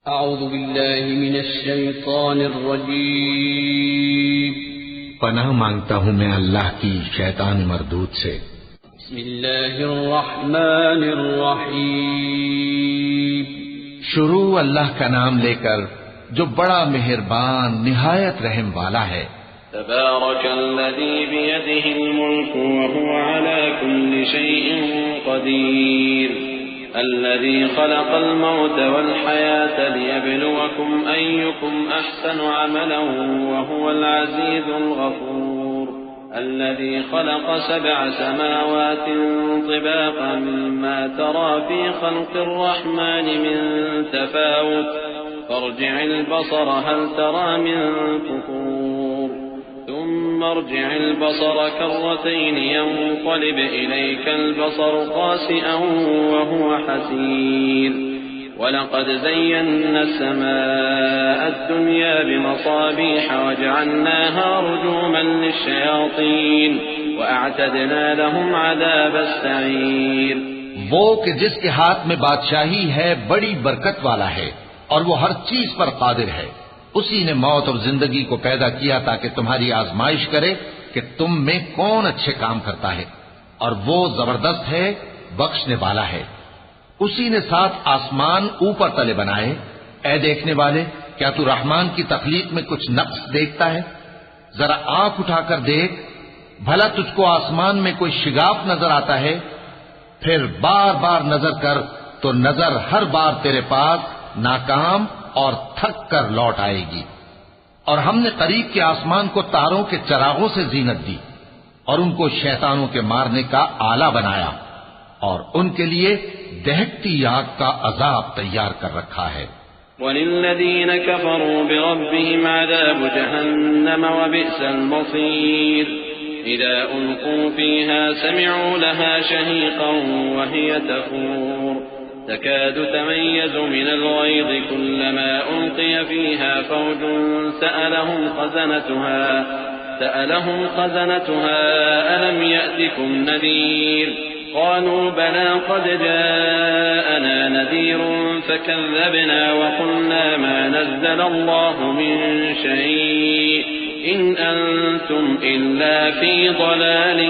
अऊज़ु बिल्लाहि मिनश शैतानिर रजीम। पनाह मांगता हूँ मैं अल्लाह की शैतान मरदूद से। बिस्मिल्लाहिर रहमानिर रहीम। शुरू अल्लाह का नाम लेकर जो बड़ा मेहरबान निहायत रहम वाला है। तबारकल्लज़ी बियदिहिल मुल्कु व हुवा अला कुल्लि शैइन क़दीर अल्लज़ी खलक़ल मौत वल हयात लियब्लुवकुम अय्युकुम अहसनु अमलन व हुवल अज़ीज़ुल गफूर अल्लज़ी खलक़ सबअ समावातिन तिबाक़न मा तरा फ़ी ख़ल्क़िर रहमानि मिन तफ़ावुत फर्जि'ल बसर हल तरा मिन फ़ुतूर ثم ارجع البصر كرتين ينقلب إليك البصر خاسئا وهو حسير ولقد زينا السماء الدنيا بمصابيح وجعلناها رجوما للشياطين وأعتدنا لهم عذاب السعير। वो कि जिसके हाथ में बादशाही है बड़ी बरकत वाला है और वो हर चीज पर कादिर है। उसी ने मौत और जिंदगी को पैदा किया ताकि तुम्हारी आजमाइश करे कि तुम में कौन अच्छे काम करता है, और वो जबरदस्त है, बख्शने वाला है। उसी ने 7 आसमान ऊपर तले बनाए। ऐ देखने वाले, क्या तू रहमान की तख्लीक में कुछ नक्स देखता है? जरा आंख उठाकर देख, भला तुझको आसमान में कोई शिगाफ नजर आता है? फिर बार बार नजर कर तो नजर हर बार तेरे पास नाकाम और थक कर लौट आएगी। और हमने करीब के आसमान को तारों के चरागों से जीनत दी और उनको शैतानों के मारने का आला बनाया, और उनके लिए दहकती आग का अजाब तैयार कर रखा है। वलिल्लज़ीन कफ़रू बिरब्बिहिम अज़ाबु जहन्नम व बि'सल मसीर इज़ा उल्क़ू फ़ीहा समि'ू लहा शहीक़न व हिय तफूर تكاد تميز من الغيظ كلما ألقي فيها فوج سألهم خزنتها ألم يأتكم نذير قالوا بلى قد جاءنا نذير فكذبنا وقلنا ما نزل الله من شيء إن أنتم إلا في ضلال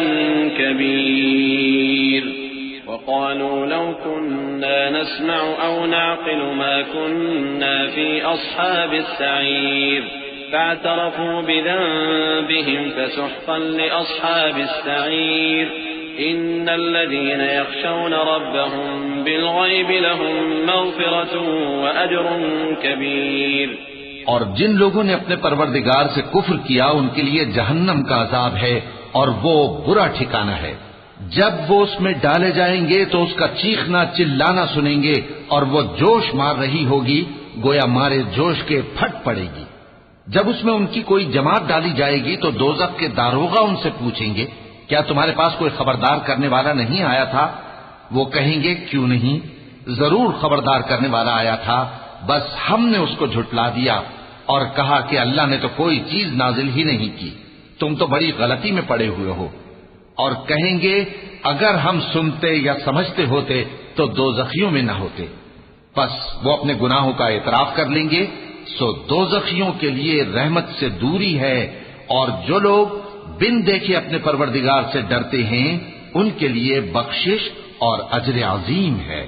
كبير وقالوا لو كنا نسمع أو نعقل ما كنا في أصحاب السعير فاعترفوا بذنبهم فسحقا لأصحاب السعير إن الذين يخشون ربهم بالغيب لهم مغفرة وأجر كبير। और जिन लोगों ने अपने परवरदिगार से कुफ्र किया उनके लिए जहन्नम का अजाब है और वो बुरा ठिकाना है। जब वो उसमें डाले जाएंगे तो उसका चीखना चिल्लाना सुनेंगे और वो जोश मार रही होगी, गोया मारे जोश के फट पड़ेगी। जब उसमें उनकी कोई जमात डाली जाएगी तो दोज़ख के दारोगा उनसे पूछेंगे, क्या तुम्हारे पास कोई खबरदार करने वाला नहीं आया था? वो कहेंगे, क्यों नहीं, जरूर खबरदार करने वाला आया था, बस हमने उसको झुठला दिया और कहा कि अल्लाह ने तो कोई चीज नाजिल ही नहीं की, तुम तो बड़ी गलती में पड़े हुए हो। और कहेंगे, अगर हम सुनते या समझते होते तो दोज़खियों में न होते। बस वो अपने गुनाहों का इतराफ कर लेंगे, सो दोज़खियों के लिए रहमत से दूरी है, और जो लोग बिन देखे अपने परवरदिगार से डरते हैं उनके लिए बख्शिश और अजर अजीम है।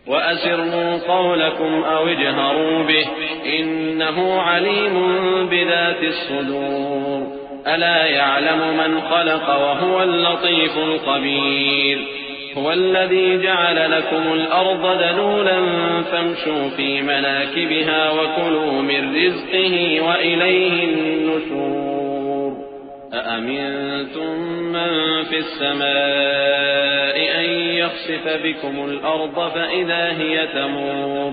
वअसिर्रू क़ौलकुम औ इजहरू बिहि इन्नहु अलीमुन बिज़ातिस सुदूर अला यअलमु मन ख़लक़ व हुवल लतीफ़ुल ख़बीर हुवल्लज़ी जअल लकुमुल अर्ज़ ज़लूलन फम्शू फ़ी मनाकिबिहा व कुलू मिन रिज़्क़िही व इलैहिन नुशूर अअमिनतुम मन फ़िस समाइ अन यख़सिफ़ बिकुमुल अर्ज़ फ़इज़ा हिय तमूर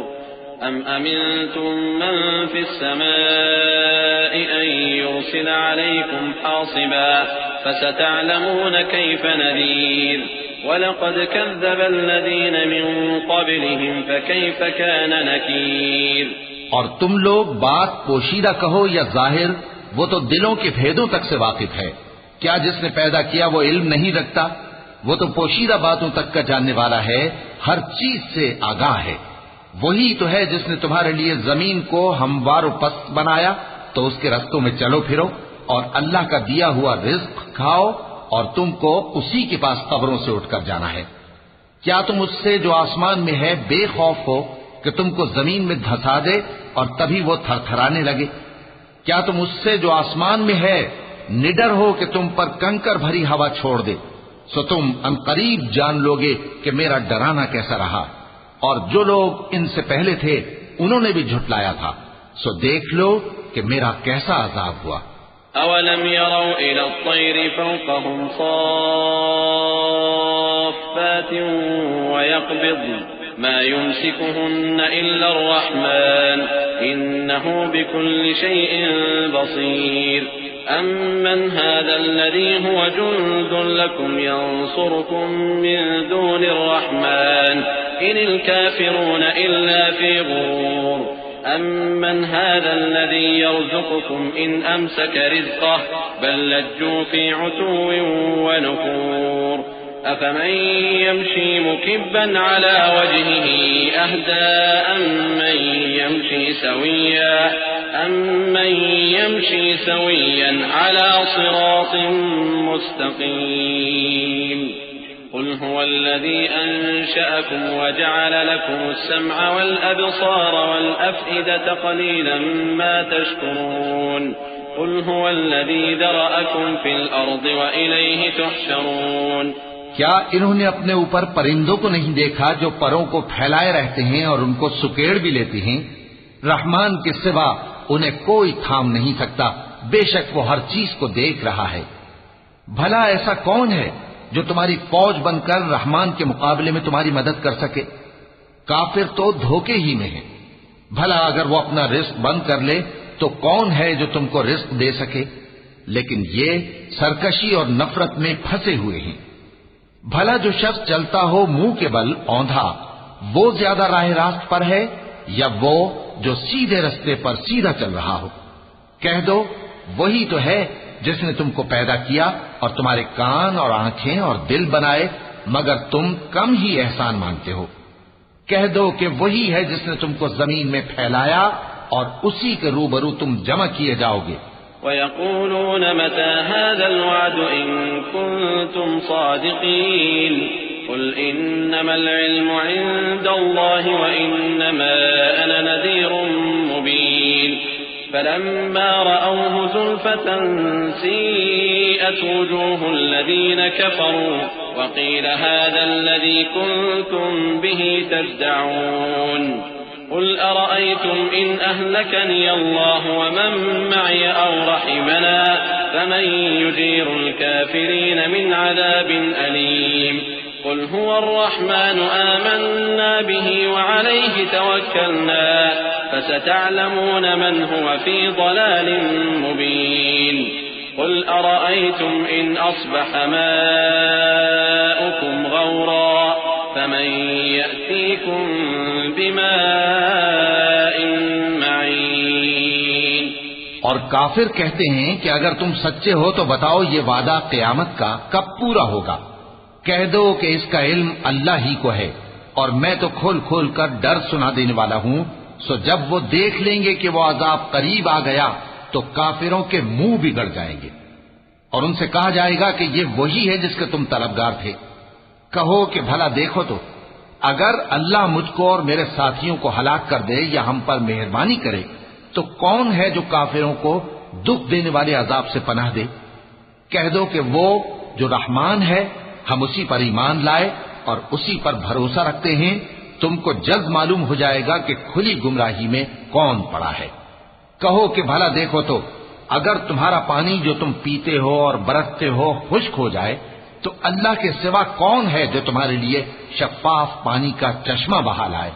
أم أمنتم من في السماء أن يرسل عليكم حاصبا فستعلمون كيف نذير ولقد كذب الذين من قبلهم فكيف كان نكير। और तुम लोग बात पोशीदा कहो या जाहिर, वो तो दिलों के भेदों तक से वाकिफ है। क्या जिसने पैदा किया वो इल्म नहीं रखता? वो तो पोशीदा बातों तक का जानने वाला है, हर चीज से आगाह है। वही तो है जिसने तुम्हारे लिए जमीन को हमवार पस्त बनाया, तो उसके रस्तों में चलो फिरो और अल्लाह का दिया हुआ रिज्क खाओ, और तुमको उसी के पास कब्रों से उठकर जाना है। क्या तुम उससे जो आसमान में है बेखौफ हो कि तुमको जमीन में धंसा दे और तभी वो थरथराने लगे? क्या तुम उससे जो आसमान में है निडर हो कि तुम पर कंकर भरी हवा छोड़ दे? सो तुम अनकरीब जान लोगे कि मेरा डराना कैसा रहा। और जो लोग इनसे पहले थे उन्होंने भी झुटलाया था, सो देख लो कि मेरा कैसा अजाब हुआ। अवलम यरौ इला अत्तैरि फौक़हुम साफ़्फ़ातिन व यक़बिज़्न मा युमसिकुहुन्न इल्ला अर्रहमान इन्नहु बिकुल्लि शैइन बसीर अम्मन हाज़ा हुव जुंदुन लकुम यंसुरुकुम मिन दूनिर रहमान इनिल काफ़िरून इल्ला फी गुरूर أمن هذا الذي يرزقكم إن أمسك رزقه بل لجوا في عتو ونفور أفمن يمشي مكبا على وجهه أهدى أمن يمشي سويا على صراط مستقيم قل هو الذي أنشأكم وجعل لكم السمع والأبصار والأفئدة قليلا ما تشكرون قل هو الذي ذرأكم في الأرض وإليه تحشرون। क्या इन्होंने अपने ऊपर परिंदों को नहीं देखा जो परों को फैलाए रहते हैं और उनको सुकेड़ भी लेते हैं? रहमान के सिवा उन्हें कोई थाम नहीं सकता, बेशक वो हर चीज को देख रहा है। भला ऐसा कौन है जो तुम्हारी फौज बनकर रहमान के मुकाबले में तुम्हारी मदद कर सके? काफिर तो धोखे ही में है। भला अगर वो अपना रिस्क बंद कर ले तो कौन है जो तुमको रिस्क दे सके? लेकिन ये सरकशी और नफरत में फंसे हुए हैं। भला जो शख्स चलता हो मुंह के बल औंधा, वो ज्यादा राह रास्त पर है या वो जो सीधे रास्ते पर सीधा चल रहा हो? कह दो वही तो है जिसने तुमको पैदा किया और तुम्हारे कान और आंखें और दिल बनाए, मगर तुम कम ही एहसान मानते हो। कह दो कि वही है जिसने तुमको जमीन में फैलाया और उसी के रूबरू तुम जमा किए जाओगे। वयक़ूलून मता हाज़ल वअद इन कुन्तुम सादिक़ीन क़ुल इन्नमल इल्मु इंदल्लाहि व इन्नमा अना नज़ीरुम मुबीन فلما رأوه زلفة سيئت وجوه الذين كفروا وقيل هذا الذي كنتم به تدعون قل أرأيتم إن أهلكني الله ومن معي أو رحمنا فمن يجير الكافرين من عذاب أليم قل هو الرحمن آمنا به وعليه توكلنا فستعلمون من هو في ضلال مبين قل أرأيتم إن أصبح ماؤكم غورا فمن يأتيكم بماء معين। और काफिर कहते हैं कि अगर तुम सच्चे हो तो बताओ ये वादा क़यामत का कब पूरा होगा? कह दो कि इसका इल्म अल्लाह ही को है और मैं तो खोल खोल कर डर सुना देने वाला हूं। सो जब वो देख लेंगे कि वो अजाब करीब आ गया तो काफिरों के मुंह बिगड़ जाएंगे और उनसे कहा जाएगा कि ये वही है जिसके तुम तलबगार थे। कहो कि भला देखो तो, अगर अल्लाह मुझको और मेरे साथियों को हलाक कर दे या हम पर मेहरबानी करे तो कौन है जो काफिरों को दुख देने वाले अजाब से पनाह दे? कह दो कि वो जो रहमान है, हम उसी पर ईमान लाए और उसी पर भरोसा रखते हैं। तुमको जल्द मालूम हो जाएगा कि खुली गुमराही में कौन पड़ा है। कहो कि भला देखो तो, अगर तुम्हारा पानी जो तुम पीते हो और बरतते हो खुश्क हो जाए तो अल्लाह के सिवा कौन है जो तुम्हारे लिए शफाफ पानी का चश्मा बहा लाए।